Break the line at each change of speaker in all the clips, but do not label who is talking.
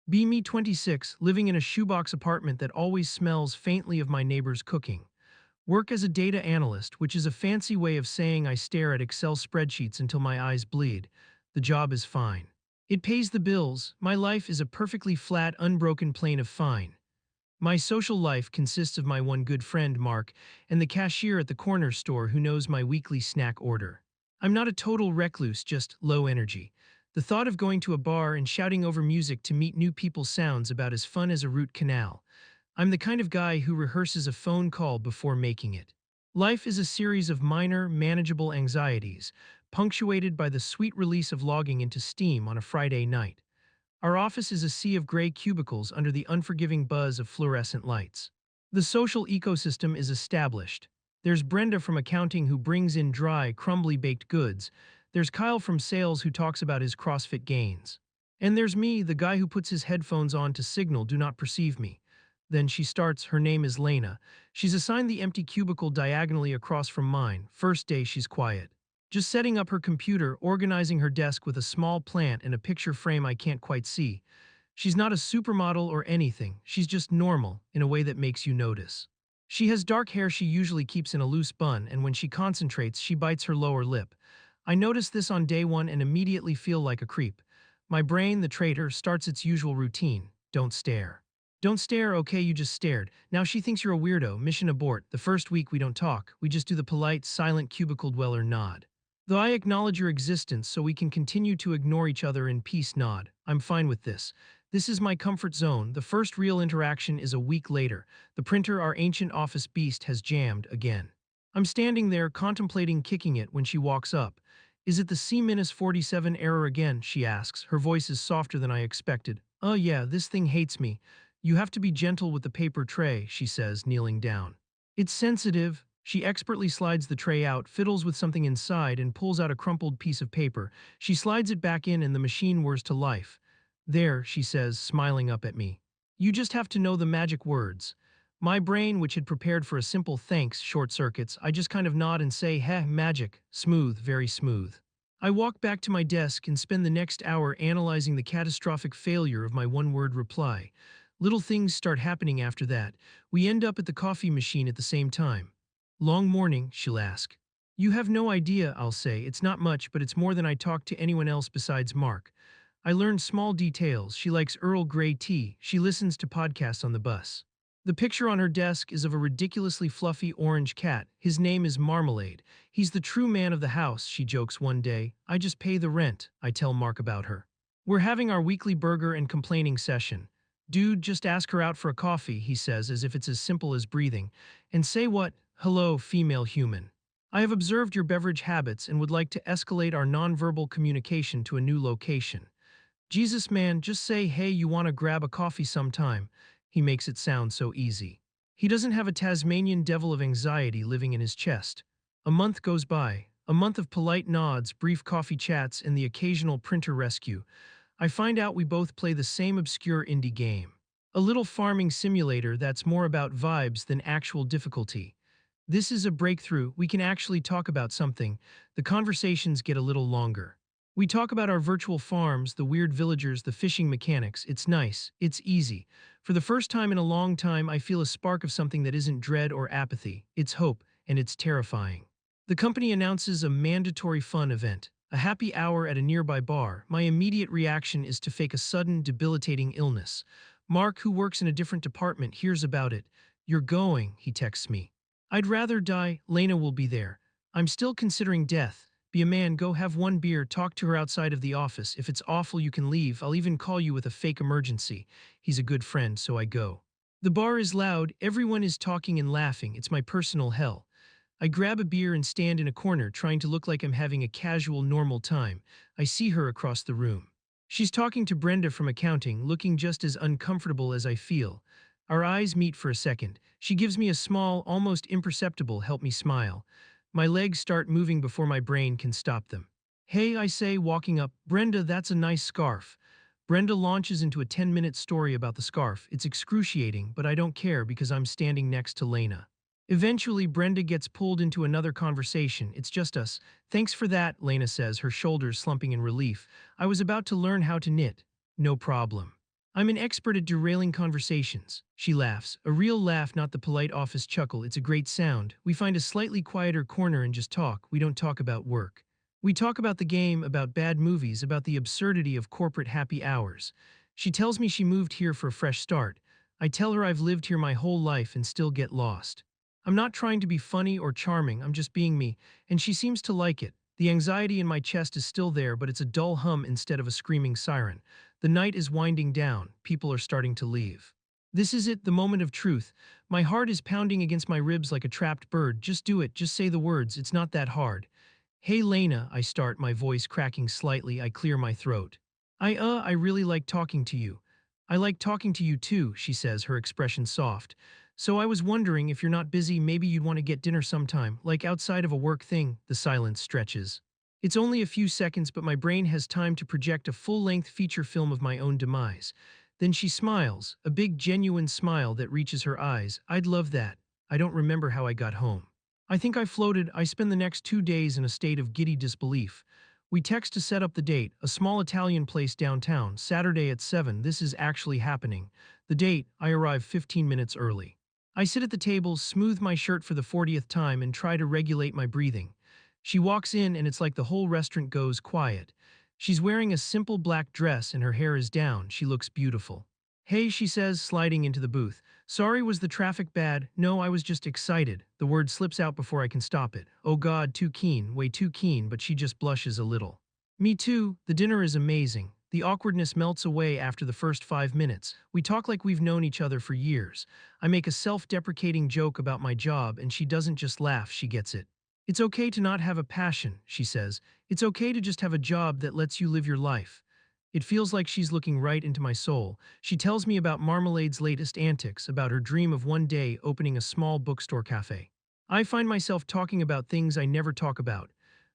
Be me 26, living in a shoebox apartment that always smells faintly of my neighbor's cooking. Work as a data analyst, which is a fancy way of saying I stare at Excel spreadsheets until my eyes bleed. The job is fine. It pays the bills. My life is a perfectly flat, unbroken plane of fine. My social life consists of my one good friend, Mark, and the cashier at the corner store who knows my weekly snack order. I'm not a total recluse, just low energy. The thought of going to a bar and shouting over music to meet new people sounds about as fun as a root canal. I'm the kind of guy who rehearses a phone call before making it. Life is a series of minor, manageable anxieties, punctuated by the sweet release of logging into Steam on a Friday night. Our office is a sea of gray cubicles under the unforgiving buzz of fluorescent lights. The social ecosystem is established. There's Brenda from accounting who brings in dry, crumbly baked goods. There's Kyle from sales who talks about his CrossFit gains. And there's me, the guy who puts his headphones on to signal "do not perceive me." Then she starts. Her name is Lena. She's assigned the empty cubicle diagonally across from mine. First day she's quiet. Just setting up her computer, organizing her desk with a small plant and a picture frame I can't quite see. She's not a supermodel or anything, she's just normal, in a way that makes you notice. She has dark hair she usually keeps in a loose bun, and when she concentrates, she bites her lower lip. I notice this on day one and immediately feel like a creep. My brain, the traitor, starts its usual routine. Don't stare. Don't stare, okay, you just stared. Now she thinks you're a weirdo, mission abort. The first week we don't talk, we just do the polite, silent cubicle dweller nod. Though I acknowledge your existence so we can continue to ignore each other in peace nod. I'm fine with this. This is my comfort zone. The first real interaction is a week later. The printer, our ancient office beast, has jammed again. I'm standing there contemplating kicking it when she walks up. Is it the C-47 error again, she asks. Her voice is softer than I expected. Oh yeah, this thing hates me. You have to be gentle with the paper tray, she says, kneeling down. It's sensitive. She expertly slides the tray out, fiddles with something inside, and pulls out a crumpled piece of paper. She slides it back in and the machine whirs to life. There, she says, smiling up at me. You just have to know the magic words. My brain, which had prepared for a simple thanks, short circuits. I just kind of nod and say, heh, magic. Smooth, very smooth. I walk back to my desk and spend the next hour analyzing the catastrophic failure of my one-word reply. Little things start happening after that. We end up at the coffee machine at the same time. Long morning, she'll ask. You have no idea, I'll say. It's not much, but it's more than I talk to anyone else besides Mark. I learn small details. She likes Earl Grey tea. She listens to podcasts on the bus. The picture on her desk is of a ridiculously fluffy orange cat. His name is Marmalade. He's the true man of the house, she jokes one day. I just pay the rent, I tell Mark about her. We're having our weekly burger and complaining session. Dude, just ask her out for a coffee, he says, as if it's as simple as breathing. And say what? Hello, female human. I have observed your beverage habits and would like to escalate our nonverbal communication to a new location. Jesus, man, just say, hey, you want to grab a coffee sometime. He makes it sound so easy. He doesn't have a Tasmanian devil of anxiety living in his chest. A month goes by, a month of polite nods, brief coffee chats, and the occasional printer rescue. I find out we both play the same obscure indie game. A little farming simulator that's more about vibes than actual difficulty. This is a breakthrough. We can actually talk about something. The conversations get a little longer. We talk about our virtual farms, the weird villagers, the fishing mechanics. It's nice. It's easy. For the first time in a long time, I feel a spark of something that isn't dread or apathy. It's hope, and it's terrifying. The company announces a mandatory fun event, a happy hour at a nearby bar. My immediate reaction is to fake a sudden, debilitating illness. Mark, who works in a different department, hears about it. You're going, he texts me. I'd rather die. Lena will be there. I'm still considering death. Be a man, go have one beer, talk to her outside of the office. If it's awful, you can leave. I'll even call you with a fake emergency. He's a good friend, so I go. The bar is loud. Everyone is talking and laughing. It's my personal hell. I grab a beer and stand in a corner, trying to look like I'm having a casual, normal time. I see her across the room. She's talking to Brenda from accounting, looking just as uncomfortable as I feel. Our eyes meet for a second. She gives me a small, almost imperceptible help me smile. My legs start moving before my brain can stop them. Hey, I say, walking up. Brenda, that's a nice scarf. Brenda launches into a 10-minute story about the scarf. It's excruciating, but I don't care because I'm standing next to Lena. Eventually, Brenda gets pulled into another conversation. It's just us. Thanks for that, Lena says, her shoulders slumping in relief. I was about to learn how to knit. No problem. I'm an expert at derailing conversations. She laughs. A real laugh, not the polite office chuckle. It's a great sound. We find a slightly quieter corner and just talk. We don't talk about work. We talk about the game, about bad movies, about the absurdity of corporate happy hours. She tells me she moved here for a fresh start. I tell her I've lived here my whole life and still get lost. I'm not trying to be funny or charming, I'm just being me, and she seems to like it. The anxiety in my chest is still there, but it's a dull hum instead of a screaming siren. The night is winding down, people are starting to leave. This is it, the moment of truth. My heart is pounding against my ribs like a trapped bird. Just do it, just say the words, it's not that hard. Hey Lena, I start, my voice cracking slightly. I clear my throat. I really like talking to you. I like talking to you too, she says, her expression soft. So I was wondering if you're not busy, maybe you'd want to get dinner sometime, like outside of a work thing. The silence stretches. It's only a few seconds, but my brain has time to project a full-length feature film of my own demise. Then she smiles, a big genuine smile that reaches her eyes. I'd love that. I don't remember how I got home. I think I floated. I spend the next 2 days in a state of giddy disbelief. We text to set up the date, a small Italian place downtown, Saturday at 7. This is actually happening. The date, I arrive 15 minutes early. I sit at the table, smooth my shirt for the 40th time, and try to regulate my breathing. She walks in and it's like the whole restaurant goes quiet. She's wearing a simple black dress and her hair is down. She looks beautiful. Hey, she says, sliding into the booth. Sorry, was the traffic bad? No, I was just excited. The word slips out before I can stop it. Oh God, too keen, way too keen, but she just blushes a little. Me too, the dinner is amazing. The awkwardness melts away after the first 5 minutes. We talk like we've known each other for years. I make a self-deprecating joke about my job and she doesn't just laugh, she gets it. It's okay to not have a passion, she says. It's okay to just have a job that lets you live your life. It feels like she's looking right into my soul. She tells me about Marmalade's latest antics, about her dream of one day opening a small bookstore cafe. I find myself talking about things I never talk about.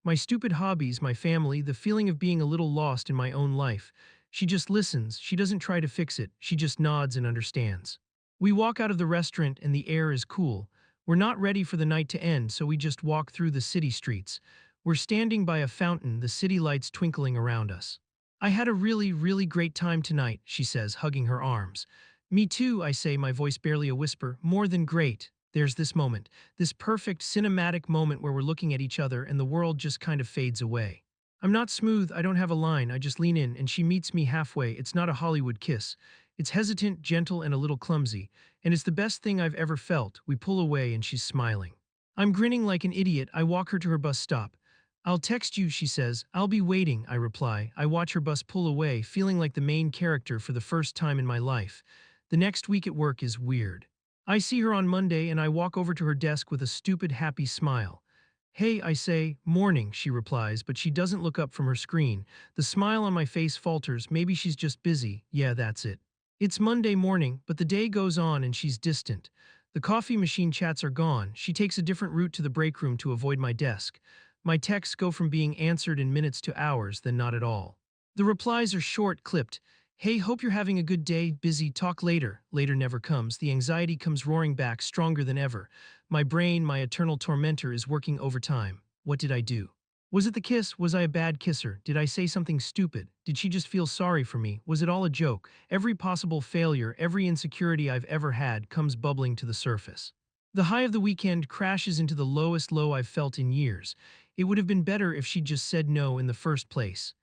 My stupid hobbies, my family, the feeling of being a little lost in my own life. She just listens, she doesn't try to fix it, she just nods and understands. We walk out of the restaurant and the air is cool. We're not ready for the night to end, so we just walk through the city streets. We're standing by a fountain, the city lights twinkling around us. I had a really great time tonight, she says, hugging her arms. Me too, I say, my voice barely a whisper. More than great. There's this moment, this perfect cinematic moment where we're looking at each other and the world just kind of fades away. I'm not smooth, I don't have a line, I just lean in and she meets me halfway. It's not a Hollywood kiss. It's hesitant, gentle, and a little clumsy, and it's the best thing I've ever felt. We pull away and she's smiling. I'm grinning like an idiot. I walk her to her bus stop. I'll text you, she says. I'll be waiting, I reply. I watch her bus pull away, feeling like the main character for the first time in my life. The next week at work is weird. I see her on Monday and I walk over to her desk with a stupid, happy smile. Hey, I say. Morning, she replies, but she doesn't look up from her screen. The smile on my face falters. Maybe she's just busy. Yeah, that's it. It's Monday morning, but the day goes on and she's distant. The coffee machine chats are gone. She takes a different route to the break room to avoid my desk. My texts go from being answered in minutes to hours, then not at all. The replies are short, clipped. Hey, hope you're having a good day, busy, talk later. Later never comes. The anxiety comes roaring back, stronger than ever. My brain, my eternal tormentor, is working overtime. What did I do? Was it the kiss? Was I a bad kisser? Did I say something stupid? Did she just feel sorry for me? Was it all a joke? Every possible failure, every insecurity I've ever had comes bubbling to the surface. The high of the weekend crashes into the lowest low I've felt in years. It would have been better if she'd just said no in the first place.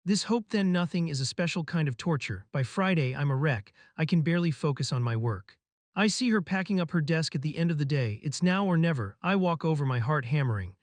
This hope then nothing is a special kind of torture. By Friday, I'm a wreck. I can barely focus on my work. I see her packing up her desk at the end of the day. It's now or never. I walk over, my heart hammering.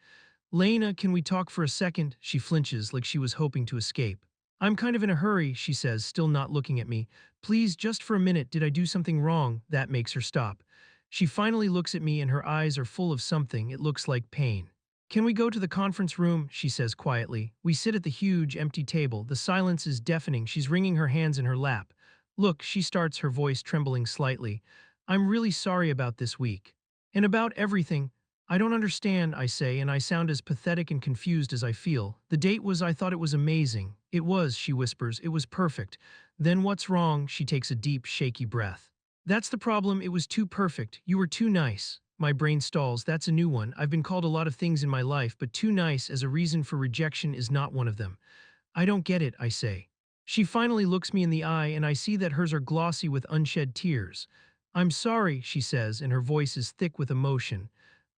Lena, can we talk for a second? She flinches like she was hoping to escape. I'm kind of in a hurry, she says, still not looking at me. Please, just for a minute, did I do something wrong? That makes her stop. She finally looks at me and her eyes are full of something. It looks like pain. Can we go to the conference room? She says quietly. We sit at the huge, empty table. The silence is deafening. She's wringing her hands in her lap. Look, she starts, her voice trembling slightly. I'm really sorry about this week. And about everything. I don't understand, I say, and I sound as pathetic and confused as I feel. The date was, I thought it was amazing. It was, she whispers, it was perfect. Then what's wrong? She takes a deep, shaky breath. That's the problem, it was too perfect. You were too nice. My brain stalls, that's a new one. I've been called a lot of things in my life, but too nice as a reason for rejection is not one of them. I don't get it, I say. She finally looks me in the eye and I see that hers are glossy with unshed tears. I'm sorry, she says, and her voice is thick with emotion.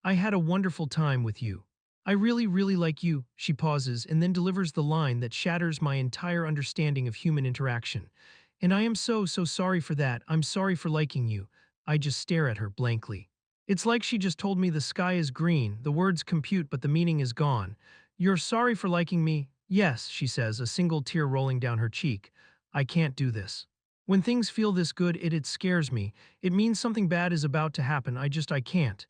I had a wonderful time with you. I really, really like you, she pauses and then delivers the line that shatters my entire understanding of human interaction. And I am so, so sorry for that. I'm sorry for liking you. I just stare at her blankly. It's like she just told me the sky is green, the words compute but the meaning is gone. You're sorry for liking me? Yes, she says, a single tear rolling down her cheek. I can't do this. When things feel this good, it scares me. It means something bad is about to happen. I can't.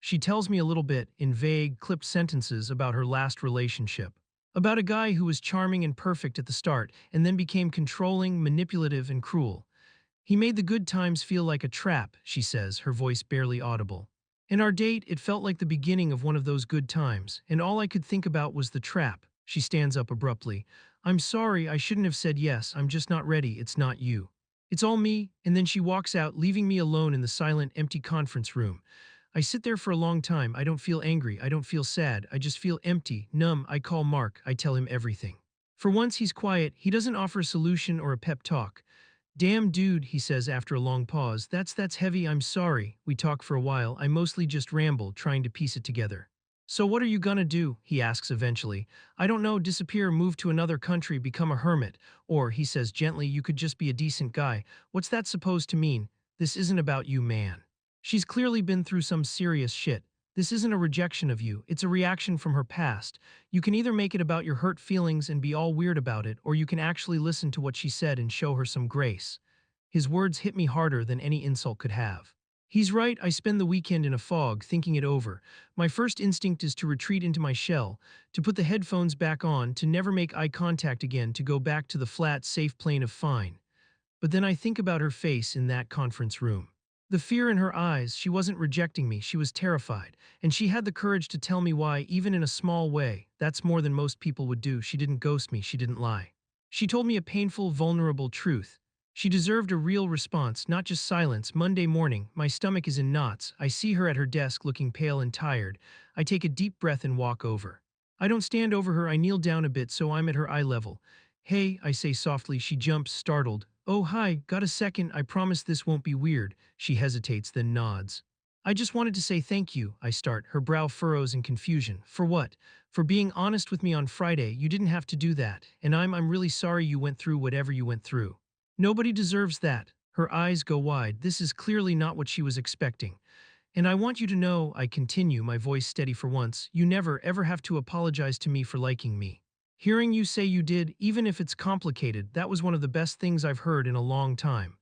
She tells me a little bit, in vague, clipped sentences, about her last relationship. About a guy who was charming and perfect at the start, and then became controlling, manipulative, and cruel. He made the good times feel like a trap, she says, her voice barely audible. In our date, it felt like the beginning of one of those good times, and all I could think about was the trap. She stands up abruptly. I'm sorry, I shouldn't have said yes, I'm just not ready, it's not you. It's all me, and then she walks out, leaving me alone in the silent, empty conference room. I sit there for a long time. I don't feel angry. I don't feel sad. I just feel empty, numb. I call Mark. I tell him everything. For once, he's quiet. He doesn't offer a solution or a pep talk. Damn dude, he says after a long pause. That's heavy. I'm sorry. We talk for a while. I mostly just ramble, trying to piece it together. So what are you gonna do? He asks eventually. I don't know, disappear, move to another country, become a hermit. Or, he says gently, you could just be a decent guy. What's that supposed to mean? This isn't about you, man. She's clearly been through some serious shit. This isn't a rejection of you, it's a reaction from her past. You can either make it about your hurt feelings and be all weird about it, or you can actually listen to what she said and show her some grace. His words hit me harder than any insult could have. He's right, I spend the weekend in a fog, thinking it over. My first instinct is to retreat into my shell, to put the headphones back on, to never make eye contact again, to go back to the flat, safe plane of fine. But then I think about her face in that conference room. The fear in her eyes, she wasn't rejecting me, she was terrified. And she had the courage to tell me why, even in a small way. That's more than most people would do. She didn't ghost me, she didn't lie. She told me a painful, vulnerable truth. She deserved a real response, not just silence. Monday morning, my stomach is in knots. I see her at her desk looking pale and tired. I take a deep breath and walk over. I don't stand over her, I kneel down a bit so I'm at her eye level. Hey, I say softly. She jumps, startled. Oh, hi, got a second? I promise this won't be weird. She hesitates, then nods. I just wanted to say thank you, I start. Her brow furrows in confusion. For what? For being honest with me on Friday. You didn't have to do that. And I'm really sorry you went through whatever you went through. Nobody deserves that. Her eyes go wide. This is clearly not what she was expecting. And I want you to know, I continue, my voice steady for once, you never, ever have to apologize to me for liking me. Hearing you say you did, even if it's complicated, that was one of the best things I've heard in a long time.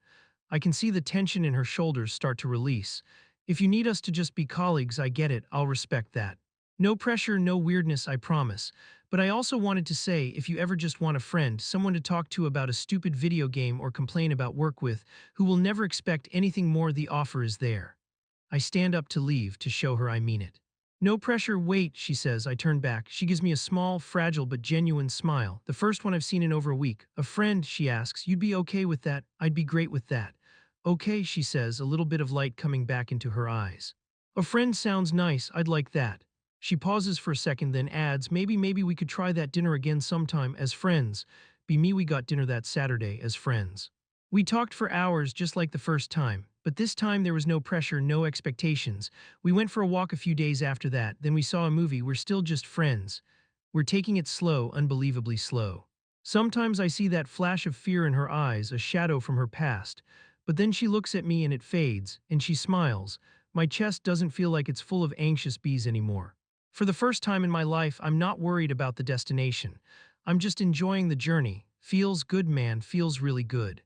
I can see the tension in her shoulders start to release. If you need us to just be colleagues, I get it, I'll respect that. No pressure, no weirdness, I promise. But I also wanted to say, if you ever just want a friend, someone to talk to about a stupid video game or complain about work with, who will never expect anything more, the offer is there. I stand up to leave to show her I mean it. No pressure, wait, she says. I turn back. She gives me a small, fragile but genuine smile, the first one I've seen in over a week. A friend, she asks, you'd be okay with that? I'd be great with that. Okay, she says, a little bit of light coming back into her eyes. A friend sounds nice, I'd like that. She pauses for a second, then adds, maybe we could try that dinner again sometime, as friends. Be me, we got dinner that Saturday, as friends. We talked for hours just like the first time, but this time there was no pressure, no expectations. We went for a walk a few days after that, then we saw a movie. We're still just friends. We're taking it slow, unbelievably slow. Sometimes I see that flash of fear in her eyes, a shadow from her past. But then she looks at me and it fades, and she smiles. My chest doesn't feel like it's full of anxious bees anymore. For the first time in my life, I'm not worried about the destination. I'm just enjoying the journey. Feels good, man, feels really good.